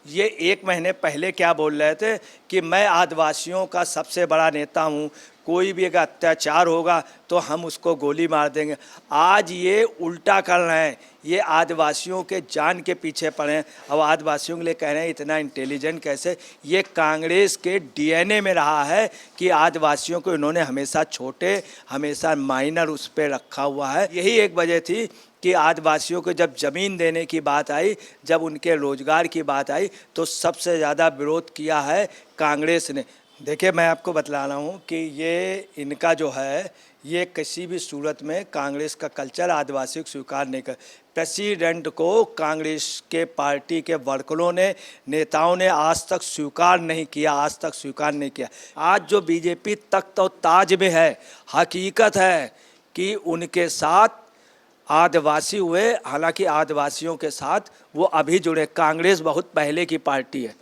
ये 1 महीने पहले क्या बोल रहे थे कि मैं आदिवासियों का सबसे बड़ा नेता हूँ, कोई भी अगर अत्याचार होगा तो हम उसको गोली मार देंगे। आज ये उल्टा कर रहे हैं, ये आदिवासियों के जान के पीछे पड़े हैं। अब आदिवासियों के लिए कह रहे हैं इतना इंटेलिजेंट कैसे। ये कांग्रेस के डीएनए में रहा है कि आदिवासियों को इन्होंने हमेशा छोटे, हमेशा माइनर उस पर रखा हुआ है। यही एक वजह थी कि आदिवासियों को जब ज़मीन देने की बात आई, जब उनके रोज़गार की बात आई, तो सबसे ज़्यादा विरोध किया है कांग्रेस ने। देखिए, मैं आपको बतला रहा हूँ कि ये इनका जो है, ये किसी भी सूरत में कांग्रेस का कल्चर आदिवासी को स्वीकार नहीं कर। प्रेसिडेंट को कांग्रेस के पार्टी के वर्करों ने, नेताओं ने आज तक स्वीकार नहीं किया, आज तक स्वीकार नहीं किया। आज जो बीजेपी तख्त और ताज में है, हकीकत है कि उनके साथ आदिवासी हुए। हालांकि आदिवासियों के साथ वो अभी जुड़े, कांग्रेस बहुत पहले की पार्टी है,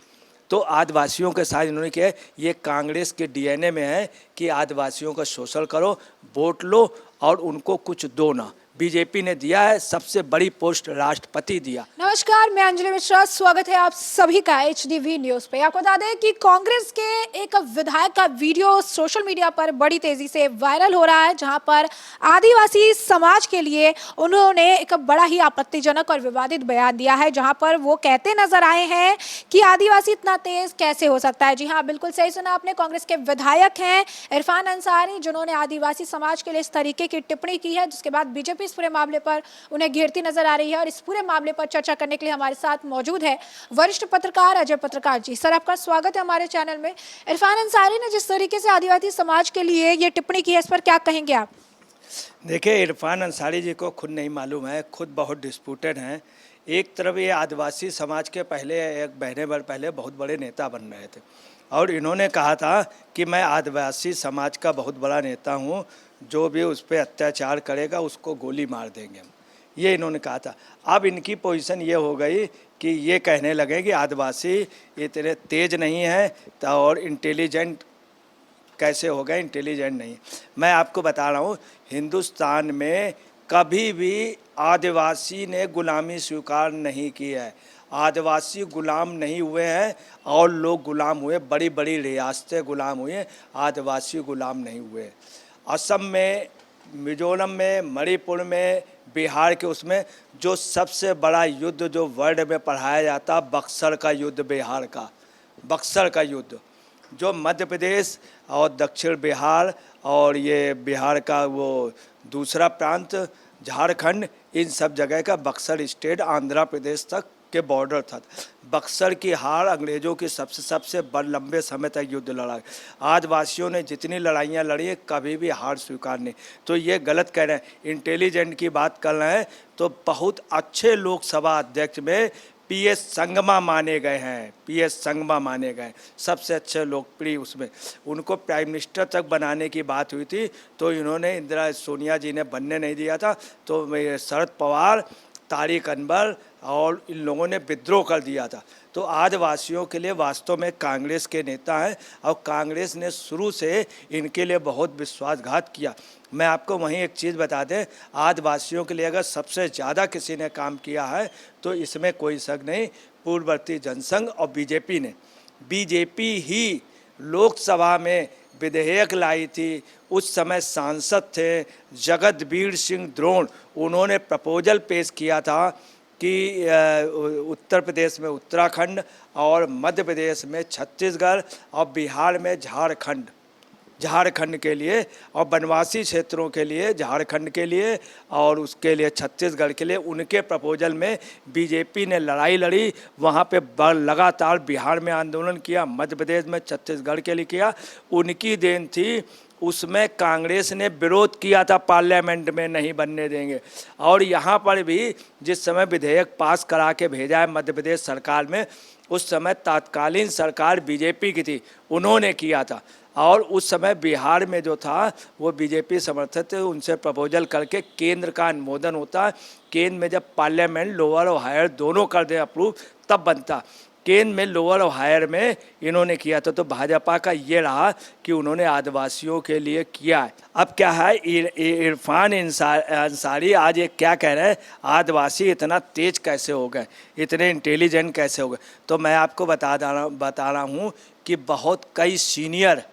तो आदिवासियों के साथ इन्होंने किया है। ये कांग्रेस के डीएनए में है कि आदिवासियों का शोषण करो, वोट लो और उनको कुछ दो ना। बीजेपी ने दिया है, सबसे बड़ी पोस्ट राष्ट्रपति दिया। नमस्कार, मैं अंजलि मिश्रा, स्वागत है आप सभी का एचडीवी न्यूज पे। आपको बता दें कि कांग्रेस के एक विधायक का वीडियो सोशल मीडिया पर बड़ी तेजी से वायरल हो रहा है, जहां पर आदिवासी समाज के लिए उन्होंने एक बड़ा ही आपत्तिजनक और विवादित बयान दिया है, जहां पर वो कहते नजर आए हैं कि आदिवासी इतना तेज कैसे हो सकता है। जी हाँ, बिल्कुल सही सुना आपने। कांग्रेस के विधायक हैं इरफान अंसारी, जिन्होंने आदिवासी समाज के लिए इस तरीके की टिप्पणी की है, जिसके बाद बीजेपी इस पूरे मामले पर उन्हें घेरती नजर आ रही है। और इस पूरे मामले पर चर्चा करने के लिए हमारे साथ मौजूद है वरिष्ठ पत्रकार अजय पत्रकार जी। सर, आपका स्वागत है हमारे चैनल में। इरफान अंसारी ने जिस तरीके से आदिवासी समाज के लिए ये टिप्पणी की है, इस पर क्या कहेंगे आप? देखिए, इरफान अंसारी जी को खुद नहीं मालूम है, खुद बहुत डिस्प्यूटेड हैं। एक तरफ ये आदिवासी समाज के पहले, एक महीने भर पहले बहुत बड़े नेता बन रहे थे और इन्होंने कहा था कि मैं आदिवासी समाज का बहुत बड़ा नेता हूँ, जो भी उस पर अत्याचार करेगा उसको गोली मार देंगे हम, ये इन्होंने कहा था। अब इनकी पोजीशन ये हो गई कि ये कहने लगे कि आदिवासी इतने तेज नहीं है तो और इंटेलिजेंट कैसे हो गए, इंटेलिजेंट नहीं। मैं आपको बता रहा हूँ, हिंदुस्तान में कभी भी आदिवासी ने गुलामी स्वीकार नहीं की है। आदिवासी गुलाम नहीं हुए हैं और लोग गुलाम हुए, बड़ी बड़ी रियासतें गुलाम हुए, आदिवासी गुलाम नहीं हुए। असम में, मिजोरम में, मणिपुर में, बिहार के उसमें जो सबसे बड़ा युद्ध जो वर्ल्ड में पढ़ाया जाता, बक्सर का युद्ध, बिहार का बक्सर का युद्ध, जो मध्य प्रदेश और दक्षिण बिहार और ये बिहार का वो दूसरा प्रांत झारखंड, इन सब जगह का बक्सर स्टेट आंध्र प्रदेश तक के बॉर्डर था। बक्सर की हार अंग्रेज़ों की सबसे बड़ लंबे समय तक युद्ध लड़ा। आदिवासियों ने जितनी लड़ाइयाँ लड़ी हैं, कभी भी हार स्वीकार नहीं। तो ये गलत कह रहे हैं। इंटेलिजेंट की बात कर रहे हैं तो बहुत अच्छे लोकसभा अध्यक्ष में पीएस संगमा माने गए हैं, पीएस संगमा माने गए, सबसे अच्छे लोकप्रिय उसमें। उनको प्राइम मिनिस्टर तक बनाने की बात हुई थी तो इन्होंने, इंदिरा सोनिया जी ने बनने नहीं दिया था, तो शरद पवार, तारिक अनवर और इन लोगों ने विद्रोह कर दिया था। तो आदिवासियों के लिए वास्तव में कांग्रेस के नेता हैं और कांग्रेस ने शुरू से इनके लिए बहुत विश्वासघात किया। मैं आपको वहीं एक चीज़ बता दें, आदिवासियों के लिए अगर सबसे ज़्यादा किसी ने काम किया है तो इसमें कोई शक नहीं, पूर्ववर्ती जनसंघ और बीजेपी ने। बीजेपी ही लोकसभा में विधेयक लाई थी। उस समय सांसद थे जगतवीर सिंह द्रोण, उन्होंने प्रपोजल पेश किया था कि उत्तर प्रदेश में उत्तराखंड और मध्य प्रदेश में छत्तीसगढ़ और बिहार में झारखंड के लिए और वनवासी क्षेत्रों के लिए झारखंड के लिए और उसके लिए छत्तीसगढ़ के लिए, उनके प्रपोजल में बीजेपी ने लड़ाई लड़ी। वहाँ पे लगातार बिहार में आंदोलन किया, मध्य प्रदेश में, छत्तीसगढ़ के लिए किया, उनकी देन थी। उसमें कांग्रेस ने विरोध किया था, पार्लियामेंट में नहीं बनने देंगे। और यहाँ पर भी जिस समय विधेयक पास करा के भेजा है मध्य प्रदेश सरकार में, उस समय तत्कालीन सरकार बीजेपी की थी, उन्होंने किया था। और उस समय बिहार में जो था वो बीजेपी समर्थित थे, उनसे प्रपोजल करके केंद्र का अनुमोदन होता है। केंद्र में जब पार्लियामेंट लोअर और हायर दोनों कर दे अप्रूव, तब बनता। केंद्र में लोअर और हायर में इन्होंने किया था। तो भाजपा का ये रहा कि उन्होंने आदिवासियों के लिए किया है। अब क्या है, इरफान अंसारी आज ये क्या कह रहे हैं, आदिवासी इतना तेज कैसे हो गए, इतने इंटेलिजेंट कैसे हो गए। तो मैं आपको बता रहा हूँ कि बहुत कई सीनियर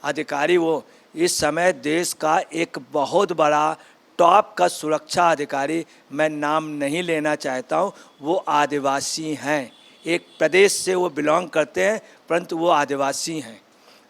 अधिकारी, वो इस समय देश का एक बहुत बड़ा टॉप का सुरक्षा अधिकारी, मैं नाम नहीं लेना चाहता हूँ, वो आदिवासी हैं। एक प्रदेश से वो बिलोंग करते हैं, परंतु वो आदिवासी हैं।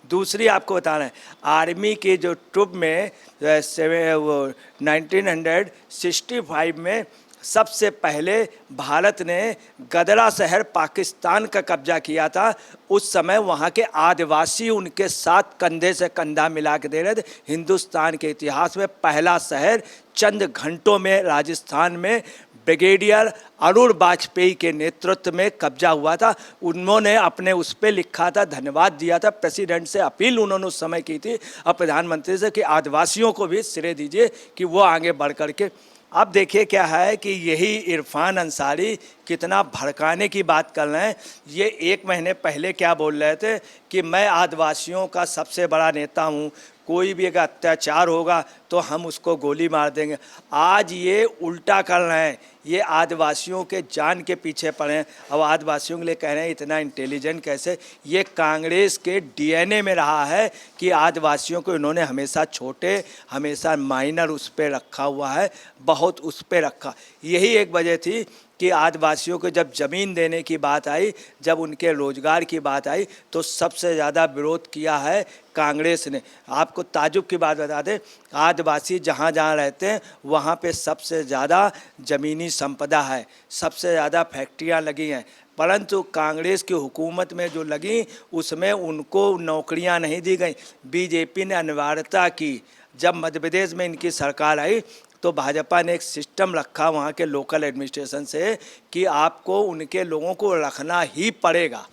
दूसरी आपको बता रहे हैं, आर्मी के जो ट्रूप में 1965 में सबसे पहले भारत ने गदरा शहर पाकिस्तान का कब्जा किया था। उस समय वहाँ के आदिवासी उनके साथ कंधे से कंधा मिला के दे रहे थे। हिंदुस्तान के इतिहास में पहला शहर चंद घंटों में राजस्थान में ब्रिगेडियर अरुण वाजपेयी के नेतृत्व में कब्जा हुआ था। उन्होंने अपने उस पर लिखा था, धन्यवाद दिया था, प्रेसिडेंट से अपील उन्होंने उस समय की थी और प्रधानमंत्री से कि आदिवासियों को भी श्रेय दीजिए कि वो आगे बढ़ करके। अब देखिए क्या है कि यही इरफान अंसारी कितना भड़काने की बात कर रहे हैं। ये 1 महीने पहले क्या बोल रहे थे कि मैं आदिवासियों का सबसे बड़ा नेता हूँ, कोई भी अगर अत्याचार होगा तो हम उसको गोली मार देंगे। आज ये उल्टा कर रहे हैं, ये आदिवासियों के जान के पीछे पड़े हैं। अब आदिवासियों के लिए कह रहे हैं इतना इंटेलिजेंट कैसे। ये कांग्रेस के डीएनए में रहा है कि आदिवासियों को इन्होंने हमेशा छोटे, हमेशा माइनर उस पर रखा हुआ है, बहुत उस पर रखा। यही एक वजह थी कि आदिवासियों को जब ज़मीन देने की बात आई, जब उनके रोज़गार की बात आई, तो सबसे ज़्यादा विरोध किया है कांग्रेस ने। आपको ताजुब की बात बता दें, आदिवासी जहाँ जहाँ रहते हैं वहाँ पे सबसे ज़्यादा ज़मीनी संपदा है, सबसे ज़्यादा फैक्ट्रियाँ लगी हैं, परंतु कांग्रेस की हुकूमत में जो लगी उसमें उनको नौकरियां नहीं दी गई। बीजेपी ने अनिवार्यता की। जब मध्य प्रदेश में इनकी सरकार आई तो भाजपा ने एक सिस्टम रखा वहाँ के लोकल एडमिनिस्ट्रेशन से कि आपको उनके लोगों को रखना ही पड़ेगा।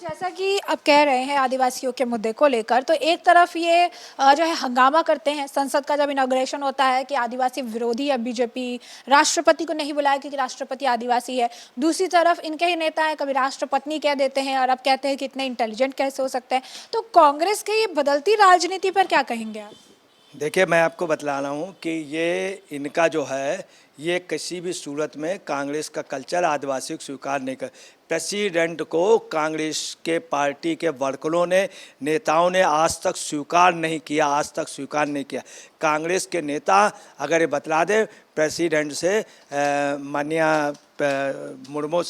जैसा कि आप कह रहे हैं आदिवासियों के मुद्दे को लेकर, तो एक तरफ ये जो है हंगामा करते हैं संसद का जब इनॉग्रेशन होता है कि आदिवासी विरोधी है बीजेपी, राष्ट्रपति को नहीं बुलाया क्योंकि राष्ट्रपति आदिवासी है। दूसरी तरफ इनके ही नेता है कभी राष्ट्रपति कह देते हैं और अब कहते हैं कि इतने इंटेलिजेंट कैसे हो सकते हैं। तो कांग्रेस की ये बदलती राजनीति पर क्या कहेंगे आप? देखिए, मैं आपको बतला रहा हूँ कि ये इनका जो है, ये किसी भी सूरत में कांग्रेस का कल्चर आदिवासी को स्वीकार नहीं कर। प्रेसिडेंट को कांग्रेस के पार्टी के वर्करों ने, नेताओं ने आज तक स्वीकार नहीं किया, आज तक स्वीकार नहीं किया। कांग्रेस के नेता अगर ये बतला दें प्रेसिडेंट से, माननीय मुर्मू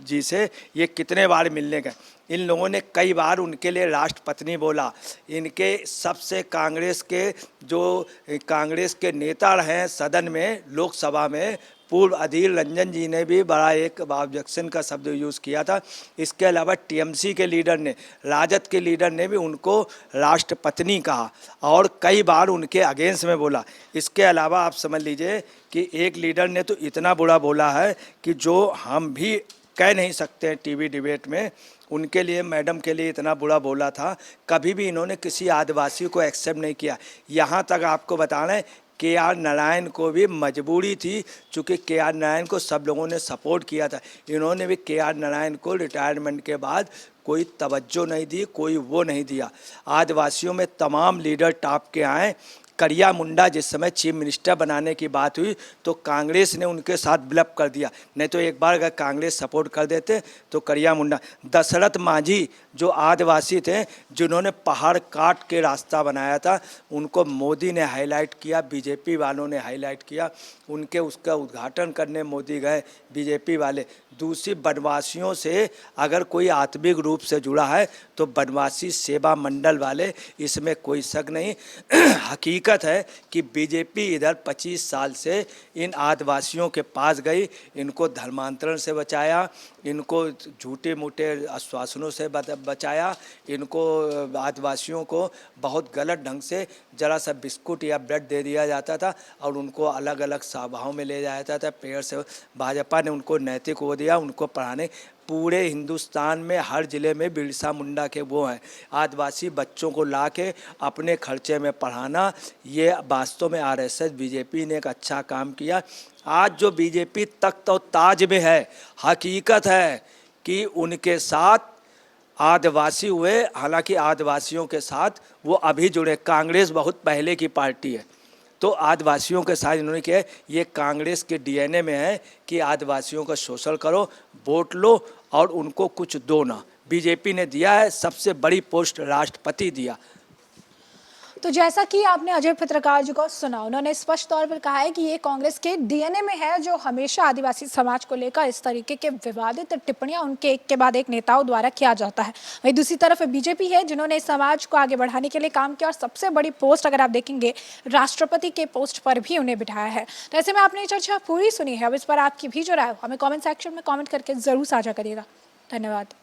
जी से ये कितने बार मिलने गए, इन लोगों ने कई बार उनके लिए राष्ट्रपत्नी बोला। इनके सबसे कांग्रेस के नेता रहे सदन में, लोकसभा में, पूर्व अधीर रंजन जी ने भी बड़ा एक ऑब्जेक्शन का शब्द यूज़ किया था। इसके अलावा टीएमसी के लीडर ने, राजद के लीडर ने भी उनको राष्ट्रपत्नी कहा और कई बार उनके अगेंस्ट में बोला। इसके अलावा आप समझ लीजिए कि एक लीडर ने तो इतना बुरा बोला है कि जो हम भी कह नहीं सकते हैं टीवी डिबेट में। उनके लिए, मैडम के लिए इतना बुरा बोला था। कभी भी इन्होंने किसी आदिवासी को एक्सेप्ट नहीं किया। यहाँ तक आपको बता रहे हैं के.आर. नारायण को भी मजबूरी थी, चूँकि के.आर. नारायण को सब लोगों ने सपोर्ट किया था। इन्होंने भी के.आर. नारायण को रिटायरमेंट के बाद कोई तवज्जो नहीं दी, कोई वो नहीं दिया। आदिवासियों में तमाम लीडर टॉप के आए। करिया मुंडा जिस समय चीफ मिनिस्टर बनाने की बात हुई तो कांग्रेस ने उनके साथ ब्लफ कर दिया, नहीं तो एक बार अगर कांग्रेस सपोर्ट कर देते तो करिया मुंडा। दशरथ मांझी जो आदिवासी थे, जिन्होंने पहाड़ काट के रास्ता बनाया था, उनको मोदी ने हाईलाइट किया, बीजेपी वालों ने हाईलाइट किया। उसका उद्घाटन करने मोदी गए, बीजेपी वाले। दूसरी, वनवासियों से अगर कोई आत्मिक रूप से जुड़ा है तो वनवासी सेवा मंडल वाले, इसमें कोई शक नहीं। हकीकत है कि बीजेपी इधर 25 साल से इन आदिवासियों के पास गई, इनको धर्मांतरण से बचाया, इनको झूठे मूठे आश्वासनों से बचाया, इनको आदिवासियों को बहुत गलत ढंग से जरा सा बिस्कुट या ब्रेड दे दिया जाता था और उनको अलग अलग सभाओं में ले जाया जाता था पेड़ से। भाजपा ने उनको नैतिक वो दिया, उनको पढ़ाने। पूरे हिंदुस्तान में हर ज़िले में बिरसा मुंडा के वो हैं। आदिवासी बच्चों को ला के अपने खर्चे में पढ़ाना, ये वास्तव में आरएसएस बीजेपी ने एक अच्छा काम किया। आज जो बीजेपी तख्त और ताज में है, हकीकत है कि उनके साथ आदिवासी हुए, हालांकि आदिवासियों के साथ वो अभी जुड़े। कांग्रेस बहुत पहले की पार्टी है, तो आदिवासियों के साथ इन्होंने किया है। ये कांग्रेस के डीएनए में है कि आदिवासियों का शोषण करो, वोट लो और उनको कुछ दो ना। बीजेपी ने दिया है, सबसे बड़ी पोस्ट राष्ट्रपति दिया। तो जैसा कि आपने अजय पत्रकार जी को सुना, उन्होंने स्पष्ट तौर पर कहा है कि ये कांग्रेस के डीएनए में है, जो हमेशा आदिवासी समाज को लेकर इस तरीके के विवादित टिप्पणियां उनके एक के बाद एक नेताओं द्वारा किया जाता है। वहीं दूसरी तरफ बीजेपी है, जिन्होंने इस समाज को आगे बढ़ाने के लिए काम किया और सबसे बड़ी पोस्ट अगर आप देखेंगे, राष्ट्रपति के पोस्ट पर भी उन्हें बिठाया है। तो ऐसे में आपने ये चर्चा पूरी सुनी है, अब इस पर आपकी भी जो राय हो हमें कॉमेंट सेक्शन में कॉमेंट करके जरूर साझा करिएगा। धन्यवाद।